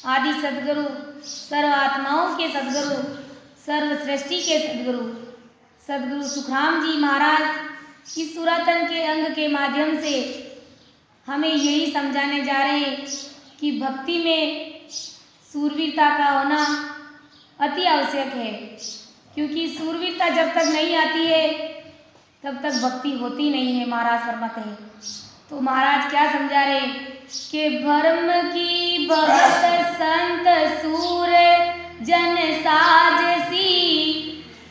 आदि सदगुरु, सर्व आत्माओं के सदगुरु, सर्व सृष्टि के सदगुरु, सदगुरु सुखराम जी महाराज इस सुरातन के अंग के माध्यम से हमें यही समझाने जा रहे हैं कि भक्ति में सूरवीरता का होना अति आवश्यक है, क्योंकि सूरवीरता जब तक नहीं आती है तब तक भक्ति होती नहीं है। महाराज फरमाते हैं, तो महाराज क्या समझा रहे कि भरम की भगत संत सूर जन साजसी,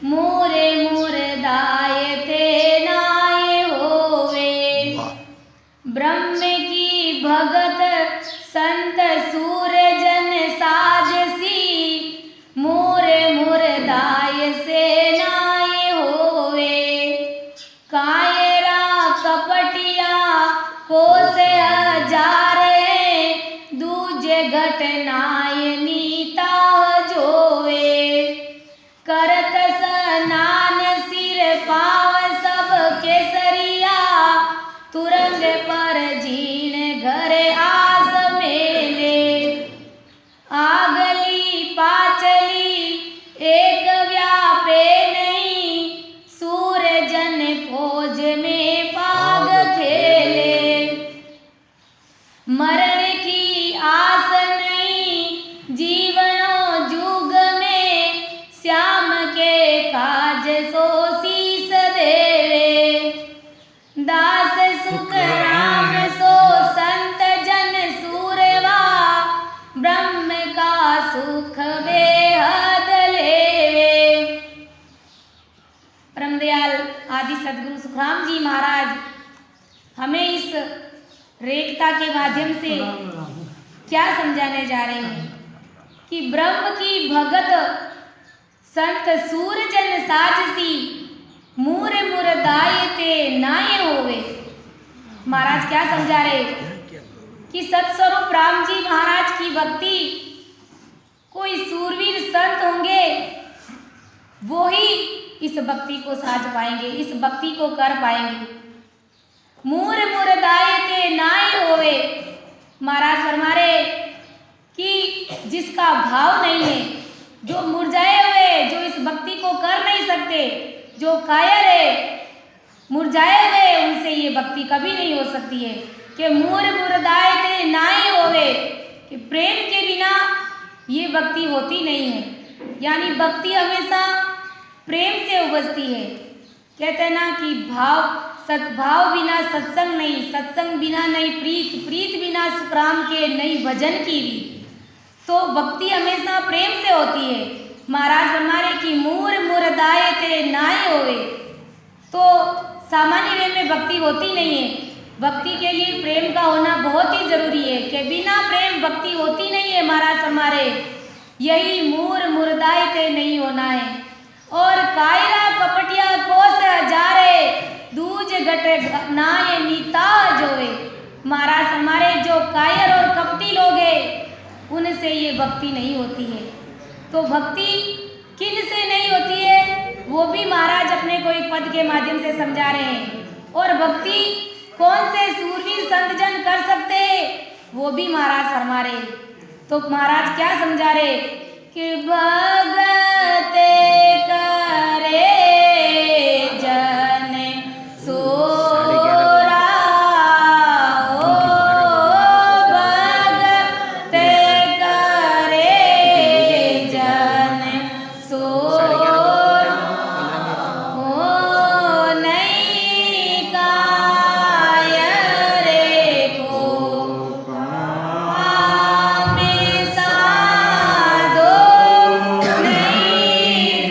मोरे मुरदाय ते नाय होवे। ब्रह्म की भगत संत सूर जन साजसी, मोरे मुरदाय से नाय होवे। कायरा कपटिया को से हजार है, दूजे घटनाय नीता जोवे। करत स्नान सिर पाव सब केसरिया, तुरंग पर जीण घर आस मेले। आगली पाचली एक व्यापे नहीं, सूर जन फौज में पाग खेले। मरण की आस नहीं जीवनो जुग में, श्याम के काज सो शीस देवे। दास सुख राम सो संत जन सूरवा, ब्रह्म का सुख बेहद लेवे। परम दयाल आदि सदगुरु सुखराम जी महाराज हमें इस रेखता के माध्यम से क्या समझाने जा रहे हैं कि ब्रह्म की भगत संत सूरजन साजसी, मूर मुरदाय ते नाय होवे। महाराज क्या समझा रहे कि सत्स्वरूप राम जी महाराज की भक्ति कोई सूरवीर संत होंगे, वो ही इस भक्ति को साज पाएंगे, इस भक्ति को कर पाएंगे। मूर मुरदाय ते नाय होवे। महाराज फरमा रहे कि जिसका भाव नहीं है, जो मुरझाए हुए, जो इस भक्ति को कर नहीं सकते, जो कायर है, मुरझाए हुए, उनसे ये भक्ति कभी नहीं हो सकती है। कि मूर मुरदाय ते नाय होवे, कि प्रेम के बिना ये भक्ति होती नहीं है, यानी भक्ति हमेशा प्रेम से उपजती है। कहते हैं ना कि सद्भाव बिना सत्संग नहीं, सत्संग बिना नहीं प्रीत, प्रीत बिना सुखराम के नहीं भजन की रीत। तो भक्ति हमेशा प्रेम से होती है। महाराज फरमा रहे कि मूर मुरदाय ते नाय होवे। तो सामान्य वे में भक्ति होती नहीं है, भक्ति के लिए प्रेम का होना बहुत ही जरूरी है, कि बिना प्रेम भक्ति होती नहीं है। महाराज फरमा रहे यही मूर मुरदाय ते नहीं होना है। और कायरा कपटिया कोस हजारे, दूज घट नाय नीता जोए। महाराज हमारे जो कायर और कपटी लोग हैं, उनसे ये भक्ति नहीं होती है। तो भक्ति किन से नहीं होती है, वो भी महाराज अपने को एक पद के माध्यम से समझा रहे हैं। और भक्ति कौन से सूरवीर संतजन कर सकते हैं, वो भी महाराज फरमा रहे। तो महाराज क्या समझा रहे कि भगत करे जन सोरा, ओ भगत करे जन सोरा, ओ नहीं काय रे को हमेशा दो, नहीं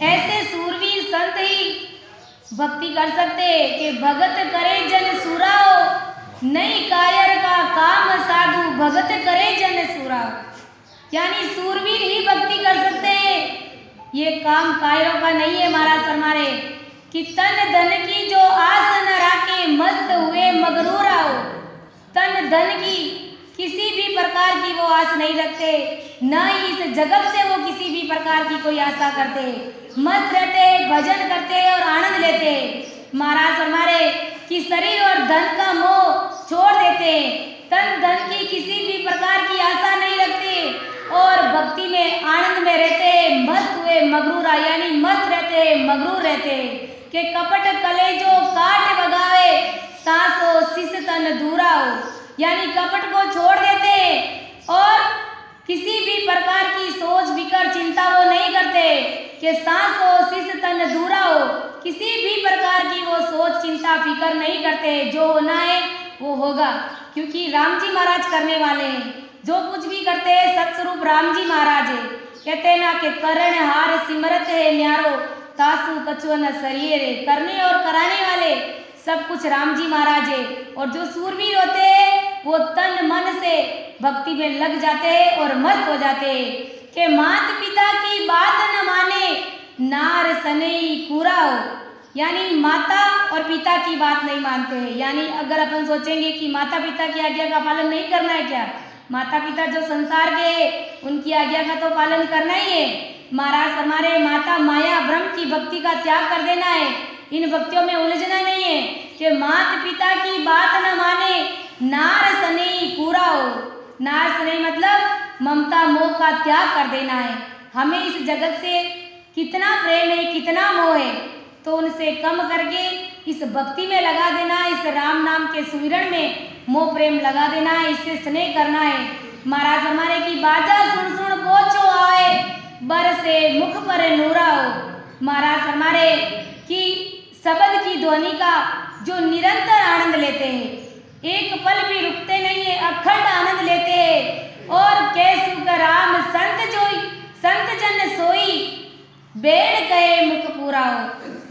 ऐसे सूरवीर संत ही भक्ति कर सकते कि भगत करे जन सुराओ, नहीं कायर का काम साधु भगत करे जन सुराओ। यानी सूरवीर ही भक्ति कर सकते हैं, ये काम कायरों का नहीं है। महाराज फरमा रहे कि तन धन की जो आस न राखे मस्त हुए मगरूर आओ। तन धन की किसी भी प्रकार की वो आस नहीं रखते, न ही इस जगत से वो किसी भी प्रकार की कोई आशा करते, मस्त रहते, भजन करते और आनंद लेते। महाराज फरमा रहे कि शरीर और धन का मोह छोड़ देते, तन धन की किसी भी प्रकार की आशा नहीं रखते और भक्ति में आनंद में रहते, मस्त हुए मगरूर, यानी मस्त रहते, मगरूर रहते। के कपट कलेजो काट बगावे सांसो शिष तन दूरा हो। यानी कपट को छोड़ देते और किसी भी प्रकार की सोच विकर चिंता वो नहीं करते कि सांस हो शिष तन दूरा हो। किसी भी प्रकार की वो सोच चिंता फिकर नहीं करते, जो होना है वो होगा, क्योंकि राम जी महाराज करने वाले हैं। जो कुछ भी करते हैं सत्स्वरूप राम जी महाराज है। कहते हैं ना कि करण हार सिमरत है न्यारो तासु कछुआ न सरिये रे। करने और कराने वाले सब कुछ राम जी महाराज है। और जो सूरवीर होते हैं वो तन मन से भक्ति में लग जाते हैं और मस्त हो जाते हैं। कि माता पिता की बात न माने नार सनई कूरा हो। यानी माता और पिता की बात नहीं मानते हैं। यानी अगर अपन सोचेंगे कि माता पिता की आज्ञा का पालन नहीं करना है क्या, माता पिता जो संसार के उनकी आज्ञा का तो पालन करना ही है। महाराज हमारे माता माया ब्रह्म की भक्ति का त्याग कर देना है, इन भक्तियों में उलझना नहीं है। कि माता पिता की बात न माने नार सनई पूरा हो। नार सनई मतलब ममता मोह का त्याग कर देना है। हमें इस जगत से कितना प्रेम है, कितना मोह है, तो उनसे कम करके इस भक्ति में लगा देना, इस राम नाम के सुमिरन में मोह प्रेम लगा देना है, इससे स्नेह करना है। महाराज हमारे की बाजा सुन सुन पोछो आए बरसे मुख पर नूरा हो। महाराज हमारे की शब्द की ध्वनि का जो निरंतर आनंद लेते हैं, एक पल भी रुकते नहीं है, अखंड आनंद लेते हैं। और कैसु का राम संत जोई संत जन सोई बेड़ कहे मुख पूरा हो।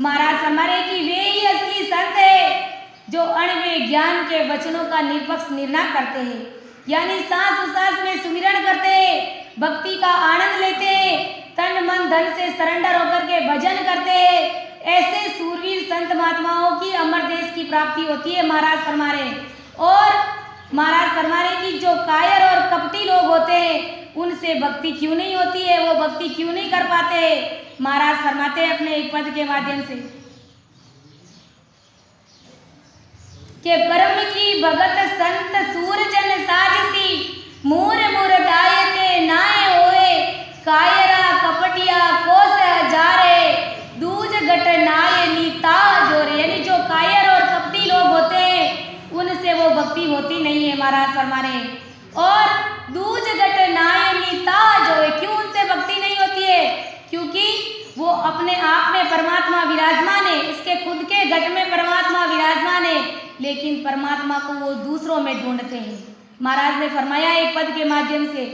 महाराज हमारे की वे ही असली संत है जो अणवे ज्ञान के वचनों का निष्पक्ष निर्णय करते हैं। यानी सांस उसास में सुमिरन करते हैं, भक्ति का आनंद लेते हैं, तन मन धन से सरेंडर होकर के भजन करते हैं। ऐसे सूरवीर संत महात्माओं की अमर देश की प्राप्ति होती है। महाराज फरमा रहे और महाराज फरमा रहे कि जो कायर और कपटी लोग होते हैं उनसे भक्ति क्यों नहीं होती है, वो भक्ति क्यों नहीं कर पाते। महाराज फरमाते हैं अपने एक पद के माध्यम से कि परम की भगत संत सूरजन साजसी मूर मूर गायते नाय होए कायरा कपटिया कोस हजारे दूज घट नाय नीता जोरे। यानी जो कायर और कपटी लोग होते हैं उनसे वो भक्ति होती नहीं है। महाराज फरमा रहे और दूज घट नाय नीता जोरे। क्यों उनसे भक्ति नहीं होती है? क्योंकि वो अपने आप में परमात्मा विराजमान है, इसके खुद के घट में परमात्मा विराजमान है, लेकिन परमात्मा को वो दूसरों में ढूंढते हैं। महाराज ने फरमाया एक पद के माध्यम से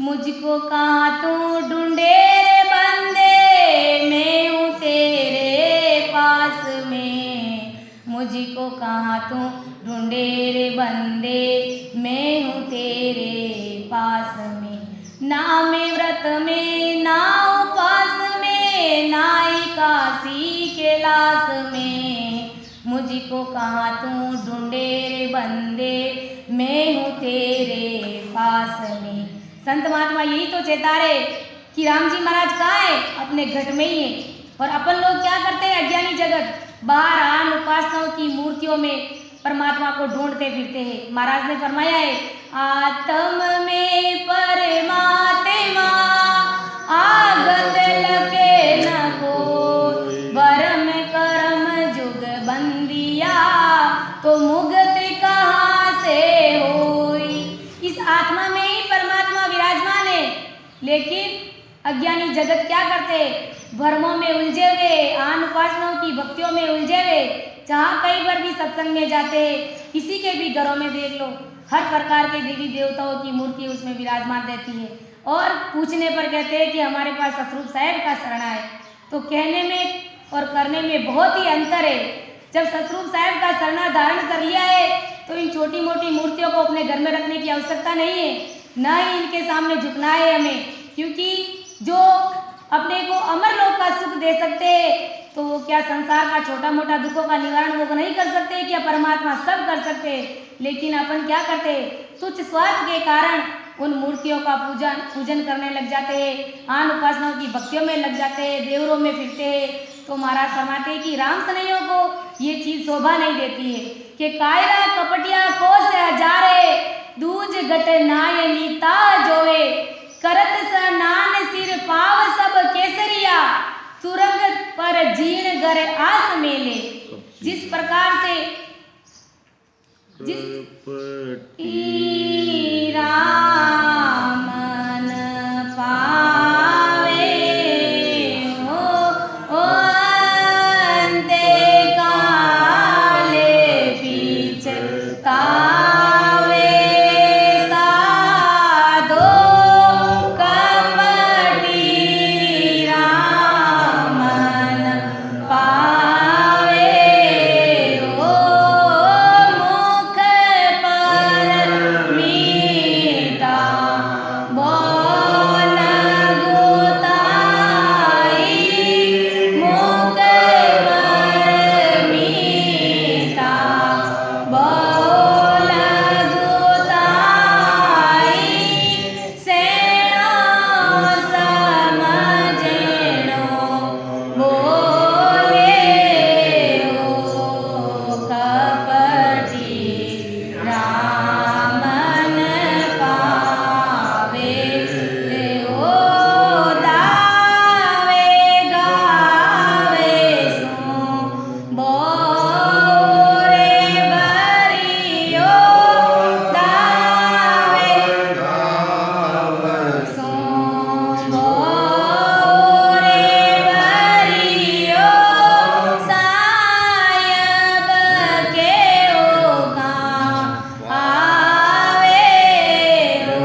मुझको कहाँ तू ढूंढे रे बंदे मैं हूँ तेरे पास में। मुझको कहाँ तू ढूंढे रे बंदे मैं हूँ तेरे पास में। ना मैं व्रत में ना उपास में ना ही काशी कैलाश में। मुझको कहाँ तू ढूंढे रे बंदे मैं हूँ तेरे पास में। संत महात्मा यही तो चेता रहे कि राम जी महाराज कहाँ है, अपने घट में ही है। और अपन लोग क्या करते हैं, अज्ञानी जगत बाहर आन उपासनाओं की मूर्तियों में परमात्मा को ढूंढते फिरते हैं। महाराज ने फरमाया है आत्म में परमात्मा आगत लगे न को वरम करम जुग बंदिया तो मुक्ति कहाँ से होई। इस आत्मा में ही परमात्मा विराजमान है, लेकिन अज्ञानी जगत क्या करते, भ्रमों में उलझे हुए, आन उपासनाओं की भक्तियों में उलझे हुए। जहाँ कई बार भी सत्संग में जाते हैं, किसी के भी घरों में देख लो, हर प्रकार के देवी देवताओं की मूर्ति उसमें विराजमान रहती है। और पूछने पर कहते हैं कि हमारे पास सतरूप साहब का शरणा है। तो कहने में और करने में बहुत ही अंतर है। जब सतरूप साहब का शरणा धारण कर लिया है तो इन छोटी मोटी मूर्तियों को अपने घर में रखने की आवश्यकता नहीं है, न ही इनके सामने झुकना है हमें, क्योंकि जो अपने को अमर लोक का सुख दे सकते हैं तो वो क्या संसार का छोटा मोटा दुखों का निवारण वो नहीं कर सकते? क्या परमात्मा सब कर सकते हैं? लेकिन अपन क्या करते हैं? तुच्छ स्वार्थ के कारण उन मूर्तियों का पूजन करने लग जाते हैं, आन उपासनाओं की भक्तियों में लग जाते हैं, देवरों में फिरते हैं। तो महाराज फरमाते हैं कि राम सनैयों को ये चीज शोभा नहीं देती है कि कायरा कपटिया को से हजारे दूज गट नाय नीता जोवे करत स्नान सिर पाव सब केसरिया तुरंग पर जीण गर आस मेले। जिस प्रकार से जिस रामन पावे ओ अंते काले पीछे तावे साधो कपटी रामन पावे ओ मुख पर मीठा बोल गुताई, मुख पर मीठा बोल गुताई, सेनो समझेनो बोले ओ कपटी रामन पावे ओ दावे गावे सो बोरे बरियो दावे सो बोरे बरियो सायब के ओ आवे ओ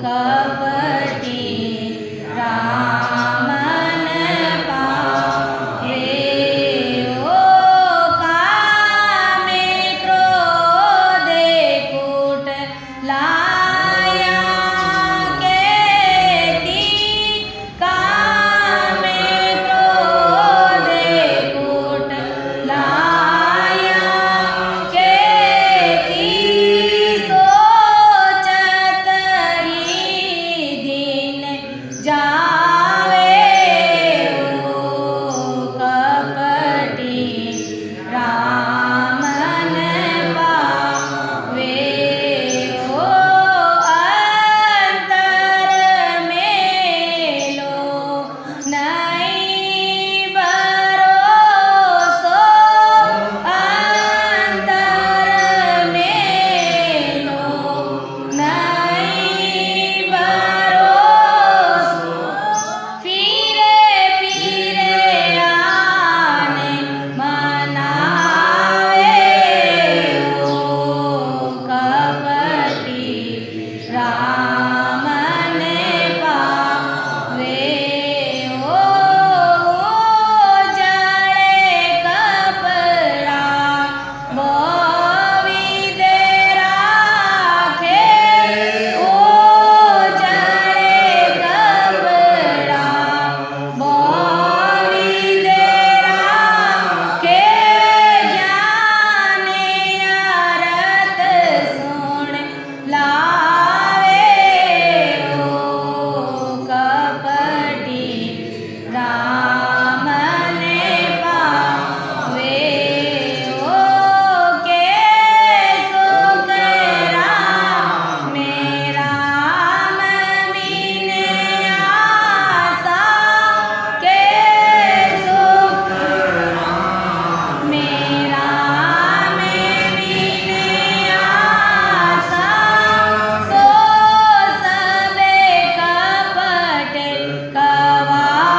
कपटी रामन पावे ओ कामे क्रोधे कूट लाया केती, कामे क्रोधे कूट लाया केती, सोचत ही दिन जावे ओ कपटी रामन पावे ओ अंतर मेलो नहीं भरोसो, अंतर मेलो नहीं भरोसो, फिरे फिरे आने मनावे ओ कपटी रामन पावे ओ जड़े कपड़ा मोविद राखे, ओ जड़े कपड़ा मोविद राखे, ज्ञान अरत सुन लावे ओ कपटी रामन पावे ओ के सुख राम मेरा बिन आसा, के सुख मेरा में बिन आसा, सो सबे कपट कवावे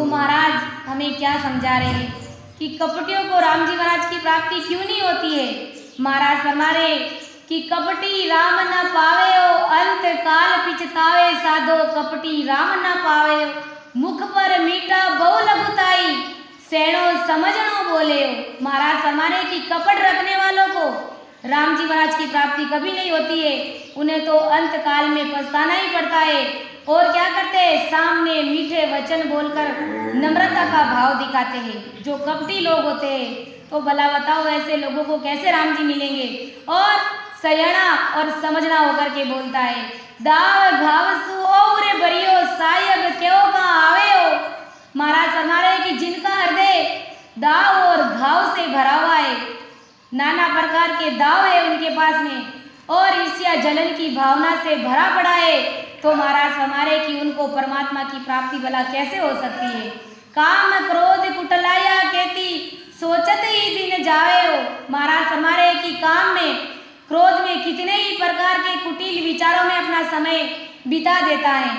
तो महाराज हमें क्या समझा रहे हैं कि कपटियों को राम जी महाराज की प्राप्ति क्यों नहीं होती है। महाराज फरमा रहे कि कपटी राम न पावे हो, अंत काल पिछतावे साधो, कपटी राम न पावे हो, मुख पर मीठा बहु लघुताई, सैणो समझनो बोले हो। महाराज फरमा रहे कि कपट रखने वालों को राम जी महाराज की प्राप्ति कभी नहीं होती है, उन्हें तो अंत काल में पछताना ही पड़ता है। और क्या करते हैं, सामने मीठे वचन बोलकर नम्रता का भाव दिखाते हैं। जो कपटी लोग होते हैं तो भला बताओ ऐसे लोगों को कैसे राम जी मिलेंगे। और सयणा और समझना होकर के बोलता है, दाव घाव सु और बरियो सायब क्यों का आवे हो। महाराज फरमा रहे कि जिनका हृदय दाव और घाव से भरा हुआ है, नाना प्रकार के दाव है उनके पास में, और ईर्ष्या जलन की भावना से भरा पड़ा है, तो महाराज फरमा रहे कि उनको परमात्मा की प्राप्ति भला कैसे हो सकती है। काम क्रोध कुटलाया कहती सोचत ही दिन जावे हो। महाराज फरमा रहे कि काम में क्रोध में कितने ही प्रकार के कुटिल विचारों में अपना समय बिता देता है।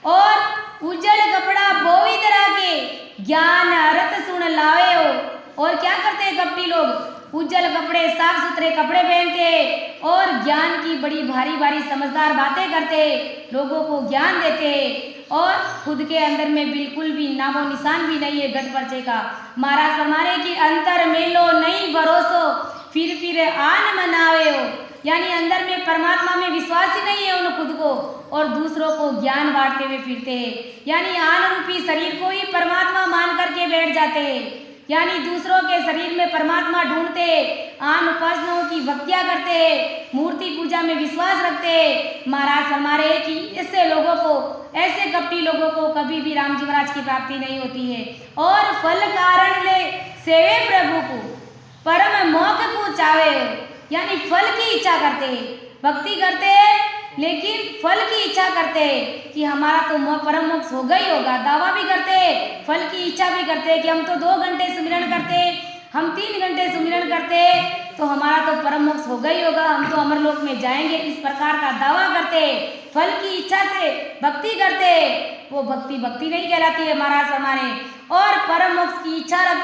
और उज्जड़ कपड़ा बोवी तरह के ज्ञान अर्थ सुन लावे हो। और क्या करते हैं कपटी लोग, उज्जवल कपड़े साफ सुथरे कपड़े पहनते हैं और ज्ञान की बड़ी भारी भारी समझदार बातें करते हैं, लोगों को ज्ञान देते हैं, और खुद के अंदर में बिल्कुल भी नामो निशान भी नहीं है गट पर्चे का। महाराज फरमा रहे कि अंतर मेलो नहीं भरोसो, फिर आन मनावे हो। यानी अंदर में परमात्मा में विश्वास ही नहीं है उन खुद को, और दूसरों को ज्ञान बांटते हुए फिरते हैं। यानी आन रूपी शरीर को ही परमात्मा मान करके बैठ जाते हैं, यानी दूसरों के शरीर में परमात्मा ढूंढते, आन उपासनाओं की भक्तियां करते, मूर्ति पूजा में विश्वास रखते। महाराज फरमा रहे कि ऐसे लोगों को, ऐसे कपटी लोगों को कभी भी राम जी महाराज की प्राप्ति नहीं होती है। और फल कारण ले सेवे प्रभु को, परम मोक्ष को चावे, यानी फल की इच्छा करते हैं, भक्ति करते हैं लेकिन फल की इच्छा करते हैं कि हमारा तो परम मोक्ष होगा ही होगा। दावा भी करते हैं, फल की इच्छा भी करते हैं कि हम तो 2 घंटे सुमिरन करते, हम 3 घंटे सुमिरन करते, तो हमारा तो परम मोक्ष होगा ही होगा, हम तो अमरलोक में जाएंगे, इस प्रकार का दावा करते, फल की इच्छा से भक्ति करते। वो भक्ति नहीं कहलाती है महाराज फरमा रहे। और परम मोक्ष की इच्छा रखते